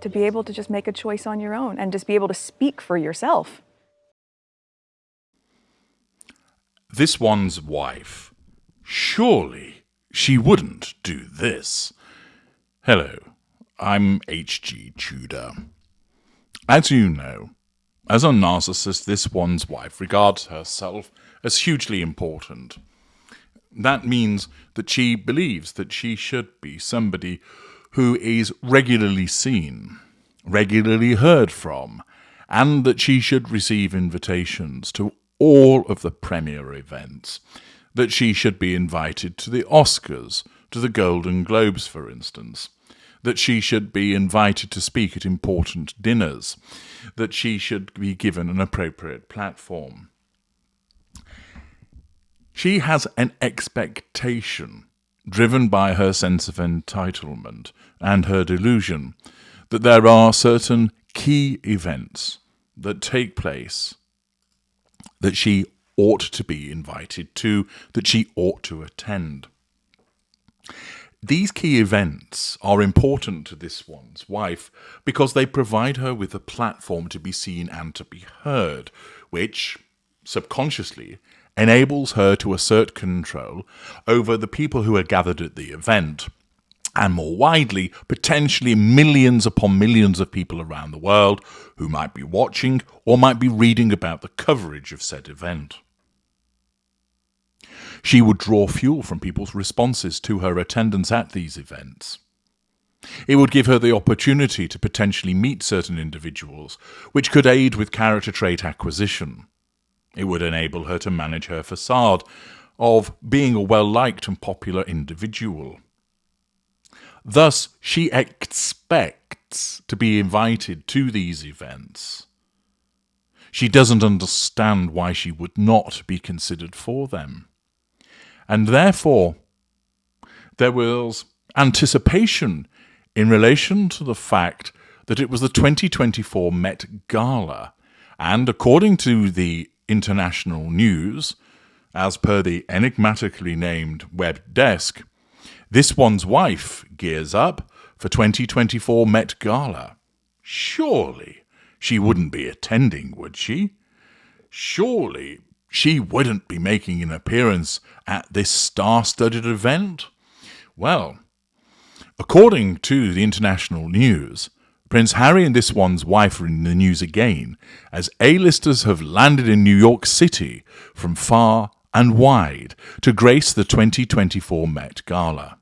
to be able to just make a choice on your own and just be able to speak for yourself. This one's wife. Surely she wouldn't do this. Hello, I'm H.G. Tudor. As you know, as a narcissist, this one's wife regards herself as hugely important. That means that she believes that she should be somebody who is regularly seen, regularly heard from, and that she should receive invitations to all of the premier events, that she should be invited to the Oscars, to the Golden Globes, for instance, that she should be invited to speak at important dinners, that she should be given an appropriate platform. She has an expectation, driven by her sense of entitlement and her delusion, that there are certain key events that take place that she ought to be invited to, that she ought to attend. These key events are important to this one's wife because they provide her with a platform to be seen and to be heard, which, subconsciously, enables her to assert control over the people who are gathered at the event, and more widely, potentially millions upon millions of people around the world who might be watching or might be reading about the coverage of said event. She would draw fuel from people's responses to her attendance at these events. It would give her the opportunity to potentially meet certain individuals, which could aid with character trait acquisition. It would enable her to manage her facade of being a well-liked and popular individual. Thus, she expects to be invited to these events. She doesn't understand why she would not be considered for them. And therefore, there was anticipation in relation to the fact that it was the 2024 Met Gala, and according to the international news, as per the enigmatically named web desk, this one's wife gears up for 2024 Met Gala. Surely she wouldn't be attending, would she? Surely she wouldn't be making an appearance at this star-studded event? Well, according to the international news, Prince Harry and this one's wife are in the news again, as A-listers have landed in New York City from far and wide to grace the 2024 Met Gala.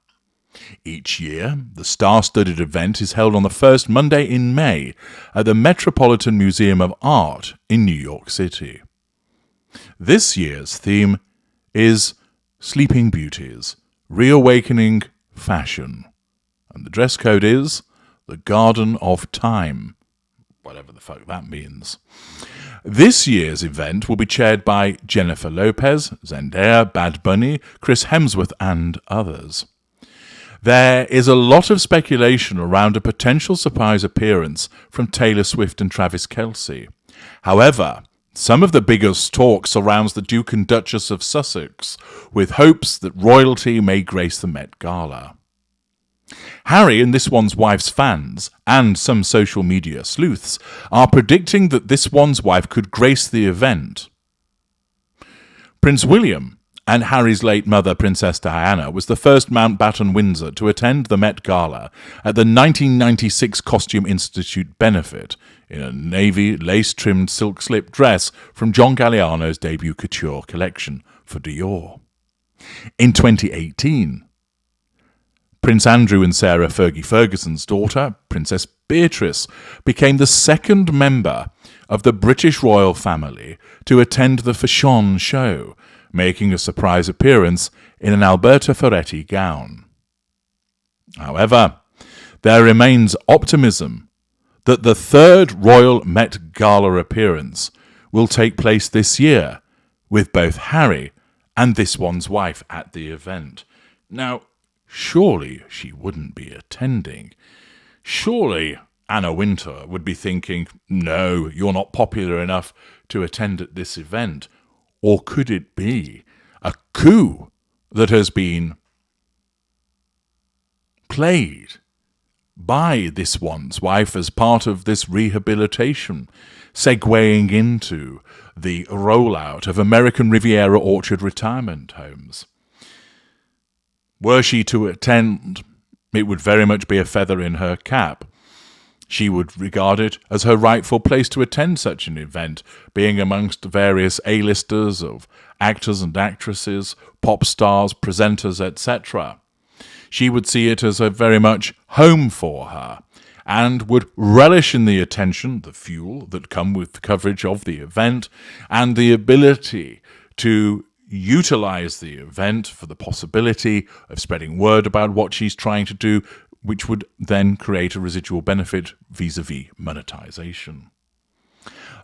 Each year, the star-studded event is held on the first Monday in May at the Metropolitan Museum of Art in New York City. This year's theme is Sleeping Beauties, Reawakening Fashion, and the dress code is the Garden of Time, whatever the fuck that means. This year's event will be chaired by Jennifer Lopez, Zendaya, Bad Bunny, Chris Hemsworth, and others. There is a lot of speculation around a potential surprise appearance from Taylor Swift and Travis Kelce. However, some of the biggest talk surrounds the Duke and Duchess of Sussex, with hopes that royalty may grace the Met Gala. Harry and this one's wife's fans, and some social media sleuths, are predicting that this one's wife could grace the event. Prince William and Harry's late mother, Princess Diana, was the first Mountbatten Windsor to attend the Met Gala at the 1996 Costume Institute benefit in a navy lace-trimmed silk-slip dress from John Galliano's debut couture collection for Dior. In 2018, Prince Andrew and Sarah Fergie Ferguson's daughter, Princess Beatrice, became the second member of the British royal family to attend the Fashion show, making a surprise appearance in an Alberta Ferretti gown. However, there remains optimism that the third Royal Met Gala appearance will take place this year, with both Harry and this one's wife at the event. Now, surely she wouldn't be attending. Surely Anna Wintour would be thinking, no, you're not popular enough to attend at this event. Or could it be a coup that has been played by this one's wife as part of this rehabilitation, segueing into the rollout of American Riviera Orchard retirement homes. Were she to attend, it would very much be a feather in her cap. She would regard it as her rightful place to attend such an event, being amongst various A-listers of actors and actresses, pop stars, presenters, etc. She would see it as a very much home for her, and would relish in the attention, the fuel that come with the coverage of the event, and the ability to utilize the event for the possibility of spreading word about what she's trying to do, which would then create a residual benefit vis-a-vis monetization.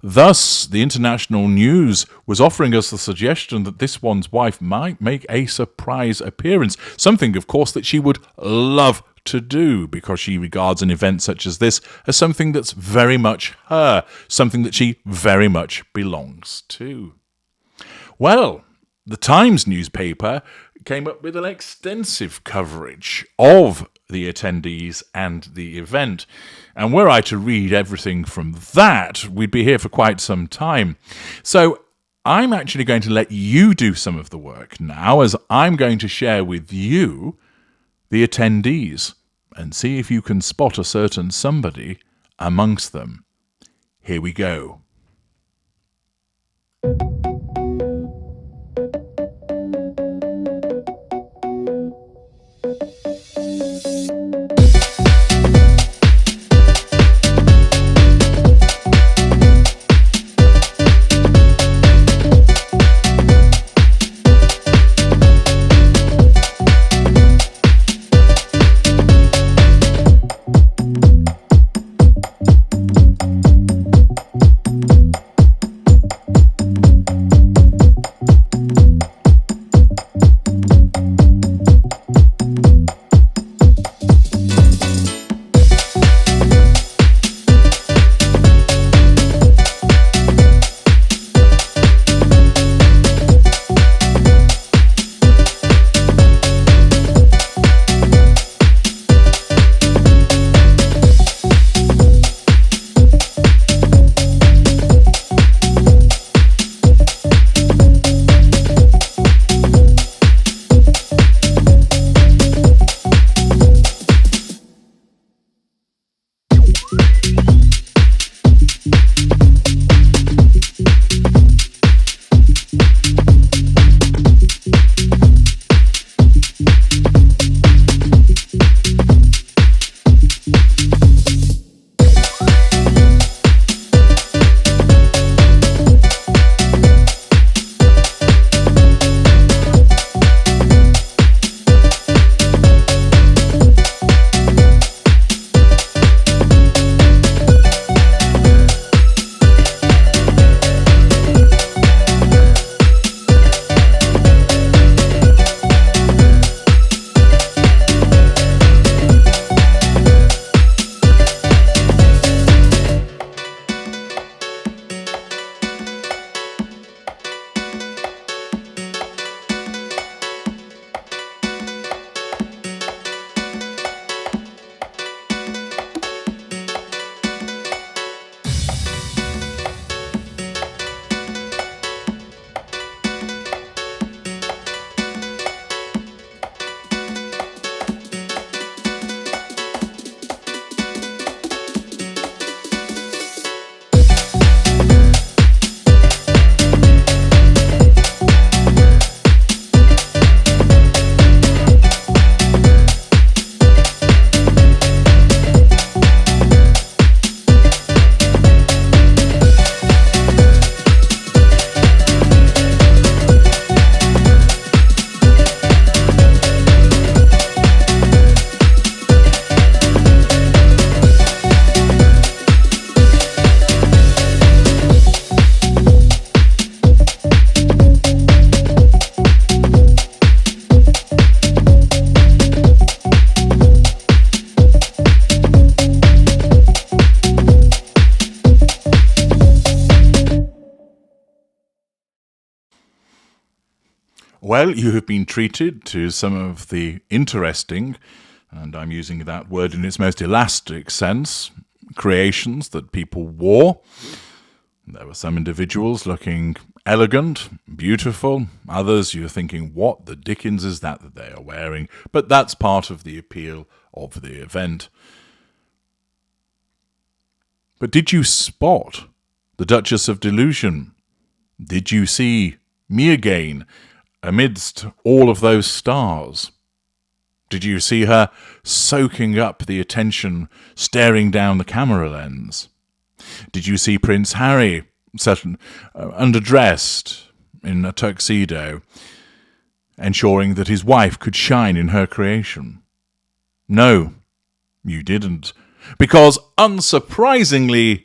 Thus, the international news was offering us the suggestion that this one's wife might make a surprise appearance, something, of course, that she would love to do because she regards an event such as this as something that's very much her, something that she very much belongs to. Well, the Times newspaper came up with an extensive coverage of the attendees and the event. And were I to read everything from that, we'd be here for quite some time. So I'm actually going to let you do some of the work now, as I'm going to share with you the attendees and see if you can spot a certain somebody amongst them. Here we go. Well, you have been treated to some of the interesting and I'm using that word in its most elastic sense, creations that people wore. There were some individuals looking elegant, beautiful. Others, you're thinking, what the dickens is that they are wearing? But that's part of the appeal of the event. But did you spot the Duchess of Delusion? Did you see me again amidst all of those stars? Did you see her soaking up the attention, staring down the camera lens? Did you see Prince Harry underdressed in a tuxedo, ensuring that his wife could shine in her creation? No, you didn't, because unsurprisingly,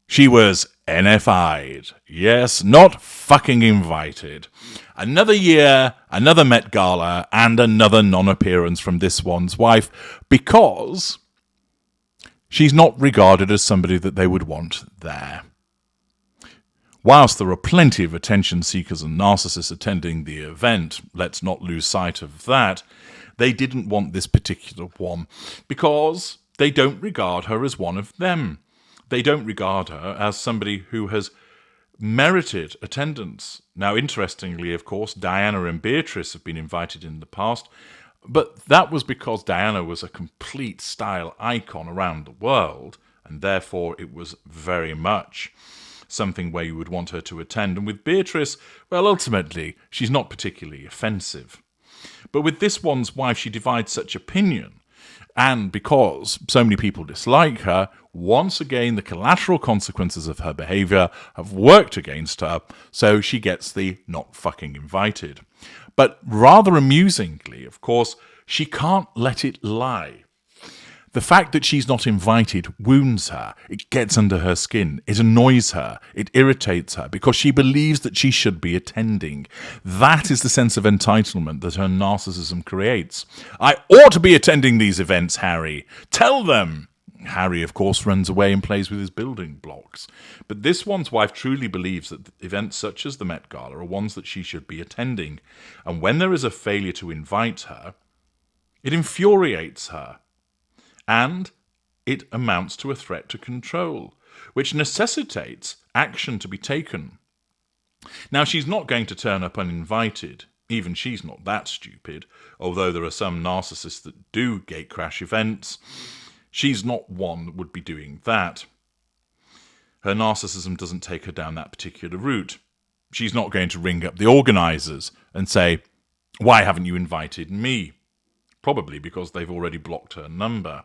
she was NFI'd. Yes, not fucking invited. Another year, another Met Gala, and another non-appearance from this one's wife, because she's not regarded as somebody that they would want there. Whilst there are plenty of attention seekers and narcissists attending the event, let's not lose sight of that, they didn't want this particular one because they don't regard her as one of them. They don't regard her as somebody who has merited attendance. Now, interestingly, of course, Diana and Beatrice have been invited in the past, but that was because Diana was a complete style icon around the world, and therefore it was very much something where you would want her to attend. And with Beatrice, well, ultimately, she's not particularly offensive. But with this one's wife, she divides such opinion. And because so many people dislike her, once again, the collateral consequences of her behaviour have worked against her, so she gets the not fucking invited. But rather amusingly, of course, she can't let it lie. The fact that she's not invited wounds her. It gets under her skin. It annoys her. It irritates her because she believes that she should be attending. That is the sense of entitlement that her narcissism creates. I ought to be attending these events, Harry. Tell them. Harry, of course, runs away and plays with his building blocks. But this one's wife truly believes that events such as the Met Gala are ones that she should be attending. And when there is a failure to invite her, it infuriates her. And it amounts to a threat to control, which necessitates action to be taken. Now, she's not going to turn up uninvited. Even she's not that stupid, although there are some narcissists that do gatecrash events. She's not one that would be doing that. Her narcissism doesn't take her down that particular route. She's not going to ring up the organisers and say, "Why haven't you invited me?" Probably because they've already blocked her number.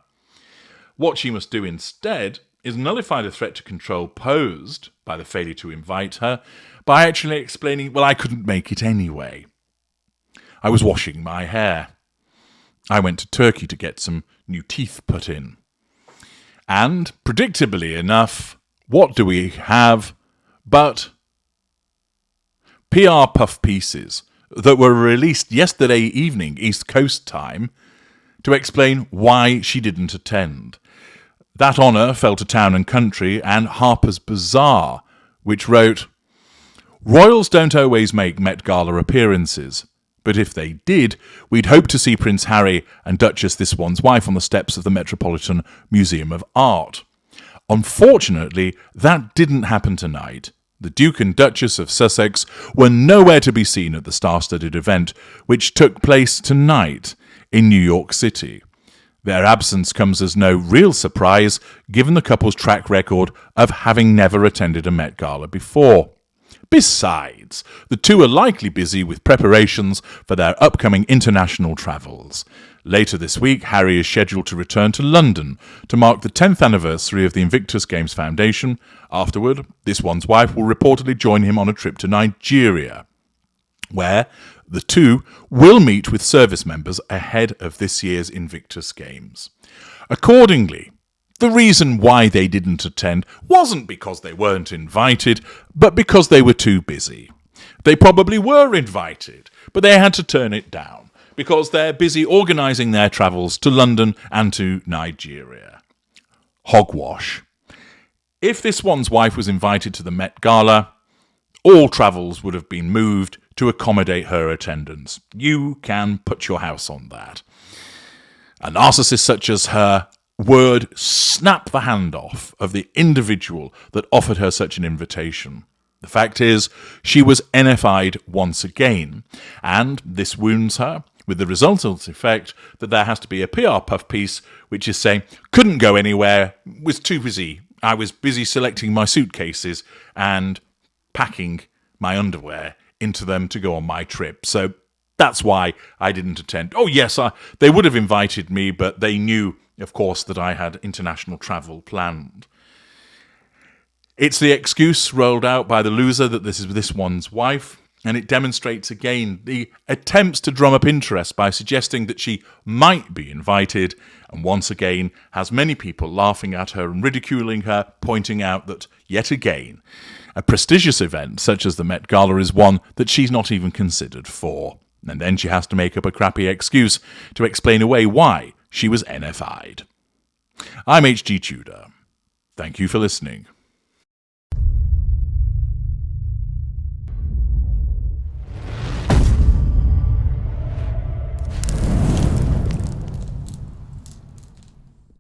What she must do instead is nullify the threat to control posed by the failure to invite her by actually explaining, well, I couldn't make it anyway. I was washing my hair. I went to Turkey to get some new teeth put in. And, predictably enough, what do we have but PR puff pieces that were released yesterday evening, East Coast time, to explain why she didn't attend. That honour fell to Town and Country and Harper's Bazaar, which wrote, "Royals don't always make Met Gala appearances, but if they did, we'd hope to see Prince Harry and Duchess this one's wife on the steps of the Metropolitan Museum of Art. Unfortunately, that didn't happen tonight. The Duke and Duchess of Sussex were nowhere to be seen at the star-studded event, which took place tonight in New York City. Their absence comes as no real surprise, given the couple's track record of having never attended a Met Gala before. Besides, the two are likely busy with preparations for their upcoming international travels. Later this week, Harry is scheduled to return to London to mark the 10th anniversary of the Invictus Games Foundation. Afterward, this one's wife will reportedly join him on a trip to Nigeria, where the two will meet with service members ahead of this year's Invictus Games. Accordingly, the reason why they didn't attend wasn't because they weren't invited, but because they were too busy. They probably were invited, but they had to turn it down because they're busy organising their travels to London and to Nigeria. Hogwash. If this one's wife was invited to the Met Gala, all travels would have been moved to accommodate her attendance. You can put your house on that. A narcissist such as her would snap the hand off of the individual that offered her such an invitation. The fact is, she was NFI'd once again, and this wounds her, with the resultant effect that there has to be a PR puff piece which is saying, couldn't go anywhere, was too busy. I was busy selecting my suitcases and packing my underwear into them to go on my trip. So that's why I didn't attend. Oh yes, they would have invited me, but they knew, of course, that I had international travel planned. It's the excuse rolled out by the loser that this is this one's wife, and it demonstrates again the attempts to drum up interest by suggesting that she might be invited, and once again has many people laughing at her and ridiculing her, pointing out that, yet again, a prestigious event such as the Met Gala is one that she's not even considered for. And then she has to make up a crappy excuse to explain away why she was NFI'd. I'm H.G. Tudor. Thank you for listening.